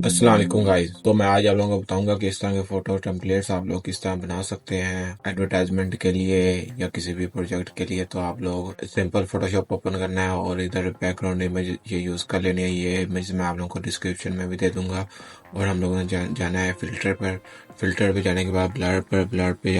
अस्सलाम वालेकुम गाइस। तो मैं आज आप लोगों को बताऊंगा कि इस तरह के फोटो टेम्पलेट्स आप लोग किस तरह बना सकते हैं एडवर्टाइजमेंट के लिए या किसी भी प्रोजेक्ट के लिए। तो आप लोग सिंपल फोटोशॉप ओपन करना है और इधर बैकग्राउंड इमेज ये यूज कर लेनी है। ये इमेज मैं आप लोगों को डिस्क्रिप्शन में भी दे दूंगा। और हम लोगों ने जाना है फिल्टर पर। फिल्टर पे जाने के बाद ब्लर पे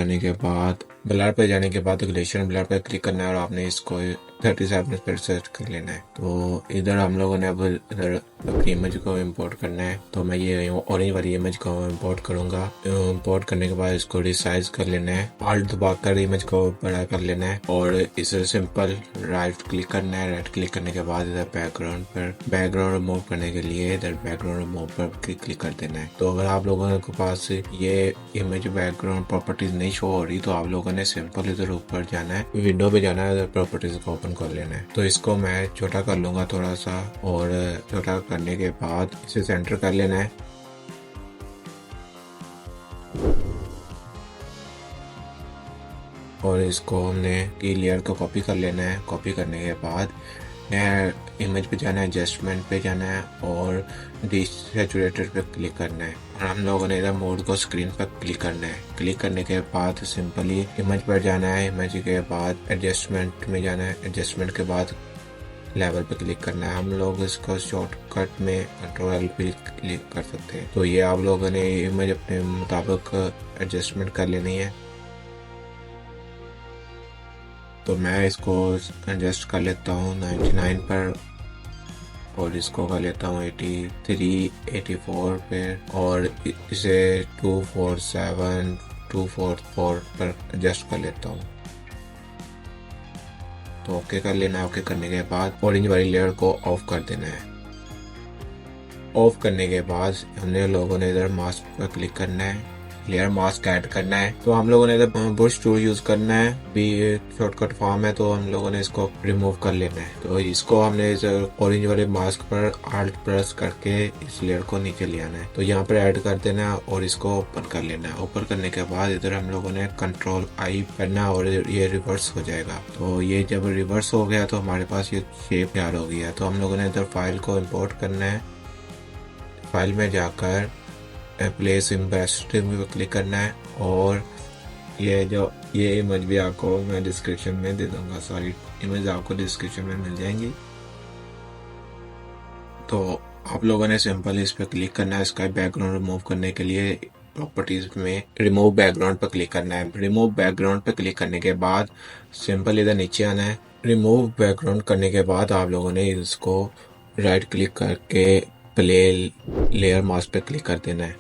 जाने के बाद ग्लेशियर ब्लर पे क्लिक करना है और आपने इसको 37 पर सेट कर लेना है। तो इधर हम लोगों ने अब इधर अपनी इमेज को इंपोर्ट करना है। तो मैं ये ऑरेंज वाली इमेज को इंपोर्ट करूंगा। इंपोर्ट करने के बाद इसको रिसाइज कर लेना है। आल्ट दबाकर इमेज को बड़ा कर लेना है और इसे सिंपल राइट क्लिक करना है। राइट क्लिक करने के बाद इधर बैकग्राउंड रिमूव करने के लिए इधर बैकग्राउंड रिमूव पर क्लिक कर देना है। तो अगर आप लोगों के पास ये इमेज बैकग्राउंड प्रॉपर्टीज नहीं शो हो रही तो आप लोगों ने सिंपल इधर ऊपर जाना है, विंडो पे जाना है, इधर प्रॉपर्टीज को ओपन कर लेना है। तो इसको मैं छोटा कर लूंगा थोड़ा सा और छोटा करने के बाद इसे सेंटर कर लेना है। और इसको हमने की लेयर को कॉपी कर लेना है। कॉपी करने के बाद इमेज पे जाना है, एडजस्टमेंट पे जाना है और डिसैचुरेटेड पे क्लिक करना है। और हम लोगों ने इधर मोड को स्क्रीन पर क्लिक करना है। क्लिक करने के बाद सिंपली इमेज पर जाना है। इमेज के बाद एडजस्टमेंट में जाना है। एडजस्टमेंट के बाद लेवल पे क्लिक करना है। हम लोग इसको शॉर्टकट में कंट्रोल पे क्लिक कर सकते हैं। तो ये आप लोगों ने इमेज अपने मुताबिक एडजस्टमेंट कर लेनी है। तो मैं इसको एडजस्ट कर लेता हूँ 99 पर और इसको कर लेता हूँ 83 84 पे और इसे 247 244 पर एडजस्ट कर लेता हूँ। तो ओके कर लेना है। ओके करने के बाद ऑरेंज वाली लेयर को ऑफ कर देना है। ऑफ करने के बाद हमने लोगों ने इधर मास्क पर क्लिक करना है, लेयर मास्क ऐड करना है। तो हम लोगों ने इधर ब्रश टूल यूज करना है। भी शॉर्टकट फॉर्म है तो हम लोगों ने इसको रिमूव कर लेना है। तो इसको हमने इस ऑरेंज वाले मास्क पर आल्ट प्रेस करके इस लेयर को नीचे ले आना है। तो यहाँ पर ऐड कर देना है और इसको ओपन कर लेना है। ओपन करने के बाद इधर हम लोगों ने कंट्रोल आई करना और ये रिवर्स हो जाएगा। तो ये जब रिवर्स हो गया तो हमारे पास ये शेप तैयार हो गया। तो हम लोगों ने इधर फाइल को इम्पोर्ट करना है। फाइल में जाकर प्लेस इम्प्रेसिव में क्लिक करना है और ये इमेज भी आपको मैं डिस्क्रिप्शन में दे दूंगा। सारी इमेज आपको डिस्क्रिप्शन में मिल जाएंगी। तो आप लोगों ने सिंपल इस पर क्लिक करना है। इसका बैकग्राउंड रिमूव करने के लिए प्रॉपर्टीज में रिमूव बैकग्राउंड पर क्लिक करना है। रिमूव बैकग्राउंड पर क्लिक करने के बाद सिंपल इधर नीचे आना है। रिमूव बैकग्राउंड करने के बाद आप लोगों ने इसको राइट क्लिक करके प्ले लेयर मास्क पे क्लिक कर देना है।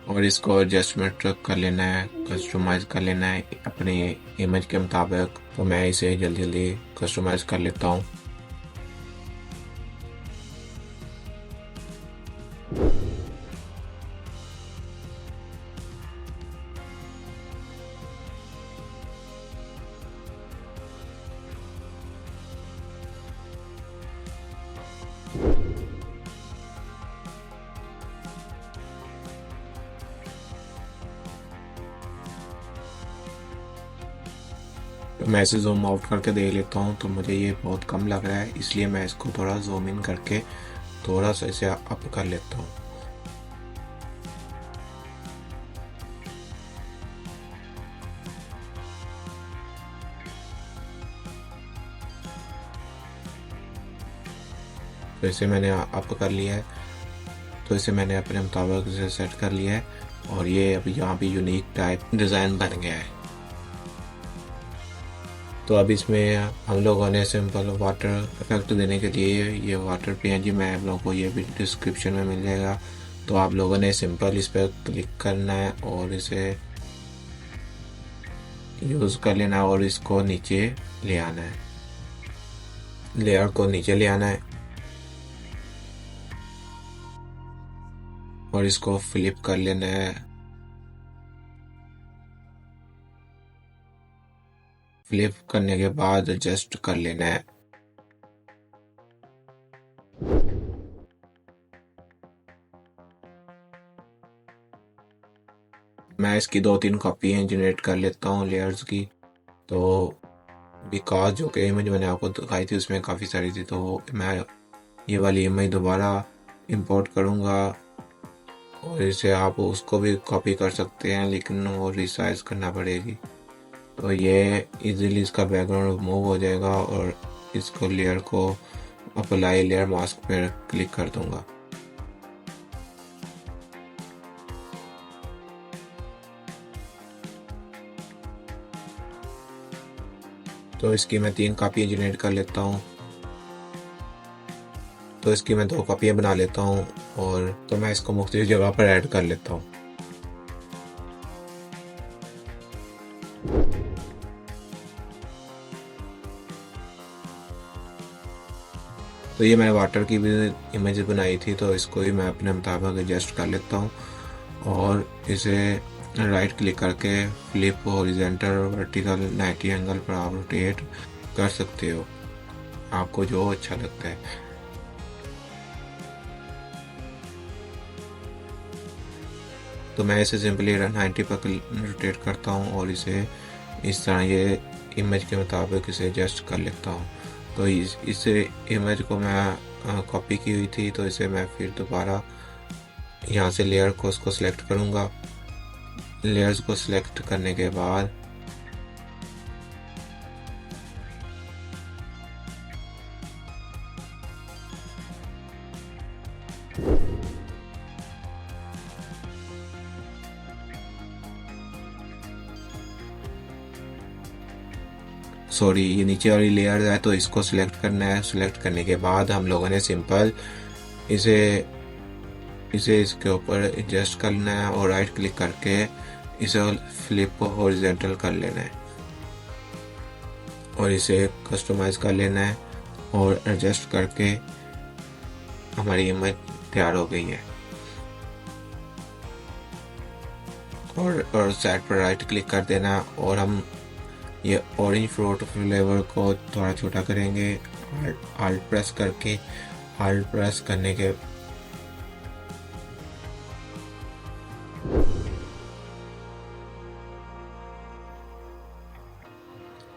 और इसको एडजस्टमेंट कर लेना है, कस्टमाइज कर लेना है अपने इमेज के मुताबिक। तो मैं इसे जल्दी जल्दी कस्टमाइज कर लेता हूँ। तो मैं इसे जूम आउट करके देख लेता हूँ तो मुझे ये बहुत कम लग रहा है, इसलिए मैं इसको थोड़ा जूम इन करके थोड़ा सा इसे अप कर लेता हूँ। तो इसे मैंने अप कर लिया है। तो इसे मैंने अपने मुताबिक इसे सेट कर लिया है और ये अभी यहाँ पे यूनिक टाइप डिज़ाइन बन गया है। तो अब इसमें हम लोगों ने सिंपल वाटर इफेक्ट देने के लिए ये वाटर पीएनजी मैं आप लोगों को ये भी डिस्क्रिप्शन में मिल जाएगा। तो आप लोगों ने सिंपल इस पर क्लिक करना है और इसे यूज़ कर लेना है और इसको नीचे ले आना है, लेयर को नीचे ले आना है और इसको फ्लिप कर लेना है। फ्लिप करने के बाद एडजस्ट कर लेना है। मैं इसकी 2-3 कॉपियाँ जनरेट कर लेता हूँ लेयर्स की। तो बिकॉज जो कि इमेज मैंने आपको दिखाई थी उसमें काफ़ी सारी थी, तो मैं ये वाली इमेज दोबारा इंपोर्ट करूँगा और इसे आप उसको भी कॉपी कर सकते हैं, लेकिन वो रिसाइज करना पड़ेगी। तो ये इजीली इसका बैकग्राउंड रिमूव हो जाएगा और इसको लेयर को अप्लाई लेयर मास्क पर क्लिक कर दूंगा। तो इसकी मैं 3 कॉपी जनरेट कर लेता हूँ। तो इसकी मैं 2 कॉपियाँ बना लेता हूँ और तो मैं इसको मुख्तलिफ जगह पर ऐड कर लेता हूँ। तो ये मैंने वाटर की भी इमेज बनाई थी, तो इसको ही मैं अपने मुताबिक एडजस्ट कर लेता हूँ और इसे राइट क्लिक करके फ्लिप हॉरिजॉन्टल और वर्टिकल 90 एंगल पर आप रोटेट कर सकते हो, आपको जो अच्छा लगता है। तो मैं इसे सिंपली 90 पर रोटेट करता हूँ और इसे इस तरह ये इमेज के मुताबिक इसे एडजस्ट कर लेता हूँ। तो इस इमेज को मैं कॉपी की हुई थी, तो इसे मैं फिर दोबारा यहाँ से लेयर को उसको सिलेक्ट करूँगा। लेयर्स को सिलेक्ट करने के बाद सॉरी ये नीचे वाली लेयर है, तो इसको सिलेक्ट करना है। सिलेक्ट करने के बाद हम लोगों ने सिंपल इसे इसके ऊपर एडजस्ट करना है और राइट क्लिक करके इसे फ्लिप हॉरिजॉन्टल कर लेना है और इसे कस्टमाइज कर लेना है और एडजस्ट करके हमारी इमेज तैयार हो गई है। और साइड पर राइट क्लिक कर देना और हम ये ऑरेंज फ्रूट फ्लेवर को थोड़ा छोटा करेंगे। आल्ट प्रेस करके आल्ट प्रेस करने के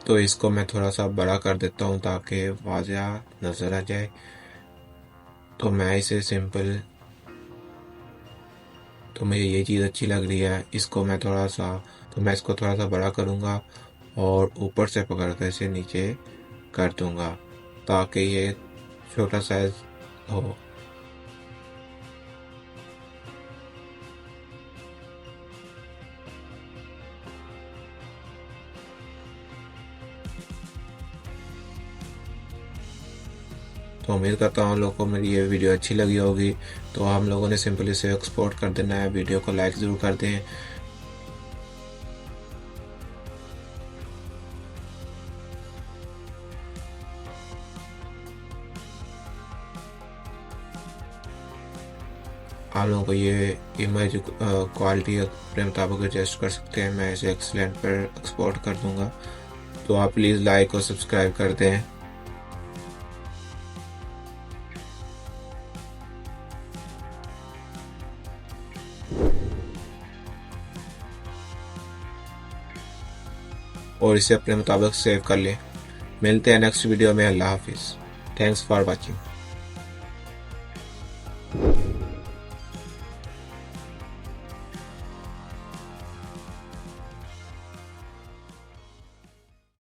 तो इसको मैं थोड़ा सा बड़ा कर देता हूँ ताकि वाज़ह नज़र आ जाए। तो मैं इसे सिंपल तो मुझे ये चीज़ अच्छी लग रही है, इसको मैं थोड़ा सा तो मैं इसको थोड़ा सा बड़ा करूँगा और ऊपर से पकड़कर इसे नीचे कर दूँगा ताकि ये छोटा साइज हो। तो उम्मीद करता हूँ लोगों को मेरी ये वीडियो अच्छी लगी होगी। तो हम लोगों ने सिंपली इसे एक्सपोर्ट कर देना है। वीडियो को लाइक ज़रूर कर दें। आप लोगों को ये इमेज क्वालिटी अपने मुताबिक एडजस्ट कर सकते हैं। मैं इसे एक्सीलेंट पर एक्सपोर्ट कर दूंगा। तो आप प्लीज़ लाइक और सब्सक्राइब कर दें। और इसे अपने मुताबिक सेव कर लें। मिलते हैं नेक्स्ट वीडियो में। अल्लाह हाफिज़। Thanks for watching.